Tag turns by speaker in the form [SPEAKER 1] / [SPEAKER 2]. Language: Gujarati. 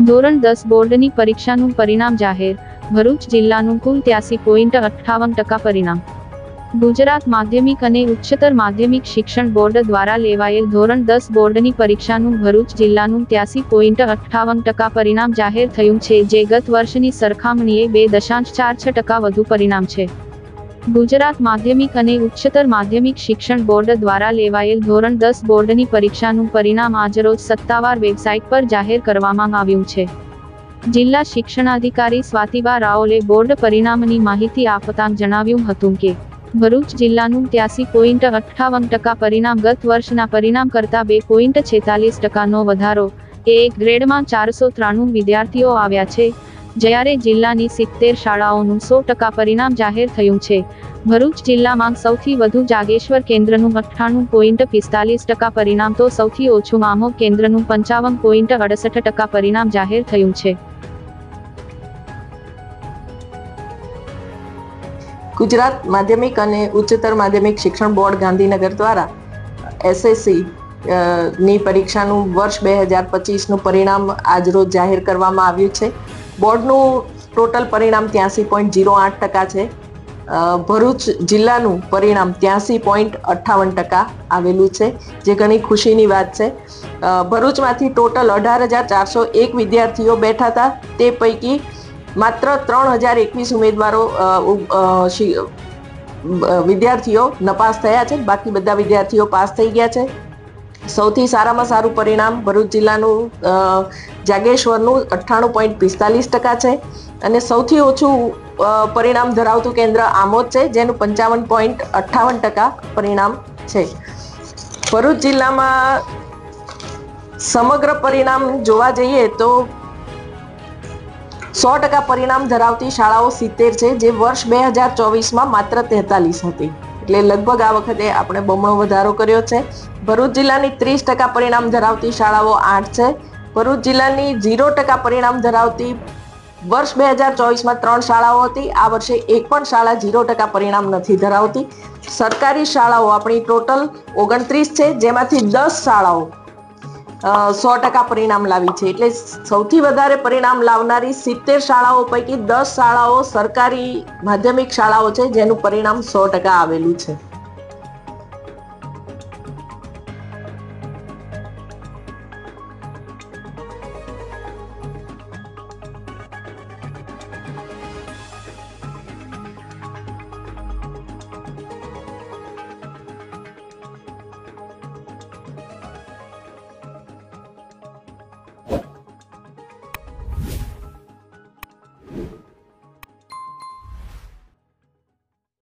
[SPEAKER 1] ધોરણ 10 બોર્ડની પરીક્ષાનું પરિણામ જાહેર. ભરૂચ જિલ્લાનું કુલ 83.58% પરિણામ. ગુજરાત માધ્યમિક અને ઉચ્ચતર માધ્યમિક શિક્ષણ બોર્ડ દ્વારા લેવાયેલ ધોરણ 10 બોર્ડની પરીક્ષાનું ભરૂચ જિલ્લાનું 83.58% પરિણામ જાહેર થયું છે, જે ગત વર્ષની સરખામણીએ 2.46% વધુ પરિણામ છે. ગુજરાત માધ્યમિક અને ઉચ્ચતર માધ્યમિક શિક્ષણ બોર્ડ દ્વારા લેવાયેલ ધોરણ 10 બોર્ડની પરીક્ષાનું પરિણામ આજરોજ સત્તાવાર વેબસાઇટ પર જાહેર કરવામાં આવ્યું છે. જિલ્લા શિક્ષણાધિકારી સ્વાતિબા રાઓલે બોર્ડ પરિણામની માહિતી આપતાં જણાવ્યું હતું કે ભરૂચ જિલ્લાનું 83.58% પરિણામ ગત વર્ષના પરિણામ કરતાં 2.46%નો વધારો. એક ગ્રેડમાં 493 વિદ્યાર્થીઓ આવ્યા છે, જ્યારે જિલ્લાની 70 શાળાઓનું 100% પરિણામ જાહેર થયું છે. ભરૂચ જિલ્લામાં સૌથી વધુ જાગેશ્વર કેન્દ્રનું 98.45% પરિણામ તો સૌથી ઓછું આમોદ કેન્દ્રનું 55.68% પરિણામ જાહેર થયું છે.
[SPEAKER 2] ગુજરાત માધ્યમિક અને ઉચ્ચતર માધ્યમિક શિક્ષણ બોર્ડ ગાંધીનગર દ્વારા એસએસસી ની પરીક્ષાનું વર્ષ 2025નું પરિણામ આજરોજ જાહેર કરવામાં આવ્યું છે. બોર્ડનું ટોટલ પરિણામ 83.08% છે. ભરૂચ જિલ્લાનું પરિણામ 83.58% આવેલું છે, જે ઘણી ખુશીની વાત છે. ભરૂચમાંથી ટોટલ 18,401 વિદ્યાર્થીઓ બેઠા હતા. તે પૈકી માત્ર 3,021 ઉમેદવારો વિદ્યાર્થીઓ નપાસ થયા છે. બાકી બધા વિદ્યાર્થીઓ પાસ થઈ ગયા છે. સૌથી સારામાં સારું પરિણામ ભરૂચ જિલ્લાનું જાગેશ્વરનું 98.45% છે અને સૌથી ઓછું પરિણામ ધરાવતું કેન્દ્ર આમોદ છે, જેનું 55.58% પરિણામ છે. ભરૂચ જિલ્લામાં સમગ્ર પરિણામ જોવા જઈએ તો 100% પરિણામ ધરાવતી શાળાઓ 70 છે, જે વર્ષ 2024માં માત્ર 43 હતી. એટલે લગભગ આ વખતે આપણે બમણો વધારો કર્યો છે. ભરૂચ જિલ્લાની 30% પરિણામ ધરાવતી શાળાઓ 8 છે. ભરૂચ જિલ્લાની 0% પરિણામ ધરાવતી વર્ષ 2024માં 3 શાળાઓ હતી. આ વર્ષે એક પણ શાળા 0% પરિણામ નથી ધરાવતી. સરકારી શાળાઓ આપણી ટોટલ 29 છે, જેમાંથી 10 શાળાઓ 100% પરિણામ લાવી છે. એટલે સૌથી વધારે પરિણામ લાવનારી 70 શાળાઓ પૈકી 10 શાળાઓ સરકારી માધ્યમિક શાળાઓ છે, જેનું પરિણામ 100% આવેલું છે.